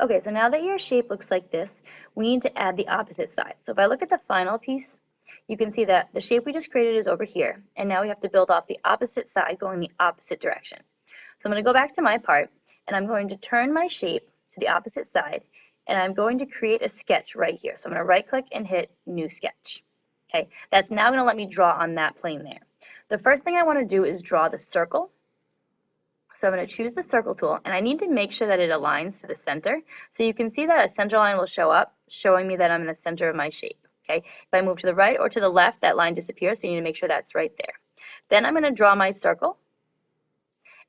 Okay, so now that your shape looks like this, we need to add the opposite side. So if I look at the final piece, you can see that the shape we just created is over here, and now we have to build off the opposite side going the opposite direction. So I'm going to go back to my part, and I'm going to turn my shape to the opposite side, and I'm going to create a sketch right here. So I'm going to right click and hit New Sketch. Okay, that's now going to let me draw on that plane there. The first thing I want to do is draw the circle. So I'm going to choose the circle tool, and I need to make sure that it aligns to the center. So you can see that a center line will show up, showing me that I'm in the center of my shape. Okay, if I move to the right or to the left, that line disappears, so you need to make sure that's right there. Then I'm going to draw my circle,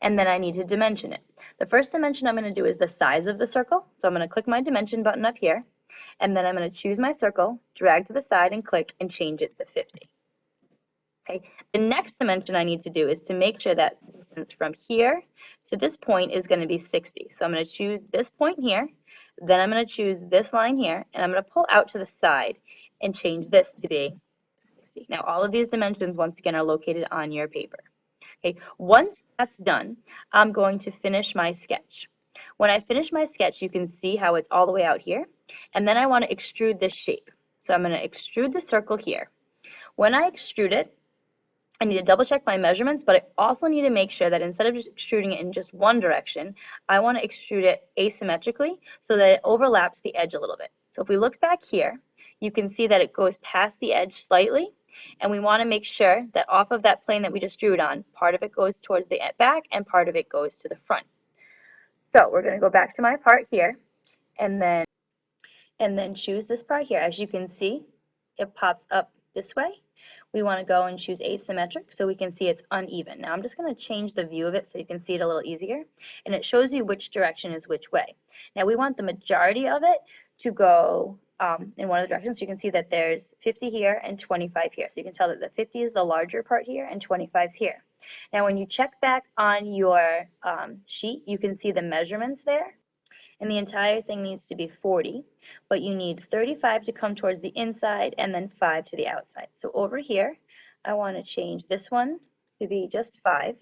and then I need to dimension it. The first dimension I'm going to do is the size of the circle. So I'm going to click my dimension button up here, and then I'm going to choose my circle, drag to the side, and click and change it to 50. Okay, the next dimension I need to do is to make sure that distance from here to this point is going to be 60. So I'm going to choose this point here, then I'm going to choose this line here, and I'm going to pull out to the side and change this to be 60. Now all of these dimensions once again are located on your paper. Okay, once that's done, I'm going to finish my sketch. When I finish my sketch, you can see how it's all the way out here, and then I want to extrude this shape. So I'm going to extrude the circle here. When I extrude it, I need to double check my measurements, but I also need to make sure that instead of just extruding it in just one direction, I want to extrude it asymmetrically so that it overlaps the edge a little bit. So if we look back here, you can see that it goes past the edge slightly, and we want to make sure that off of that plane that we just drew it on, part of it goes towards the back and part of it goes to the front. So we're going to go back to my part here, and then choose this part here. As you can see, it pops up this way. We want to go and choose asymmetric so we can see it's uneven. Now I'm just going to change the view of it so you can see it a little easier, and it shows you which direction is which way. Now we want the majority of it to go in one of the directions. So you can see that there's 50 here and 25 here. So you can tell that the 50 is the larger part here and 25 is here. Now when you check back on your sheet, you can see the measurements there. And the entire thing needs to be 40, but you need 35 to come towards the inside and then 5 to the outside. So over here, I want to change this one to be just 5,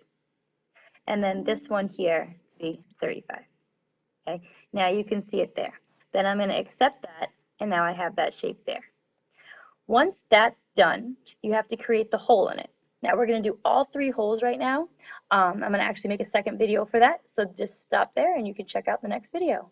and then this one here to be 35. Okay, now you can see it there. Then I'm going to accept that, and now I have that shape there. Once that's done, you have to create the hole in it. Now we're going to do all 3 holes right now. I'm going to actually make a second video for that, so just stop there and you can check out the next video.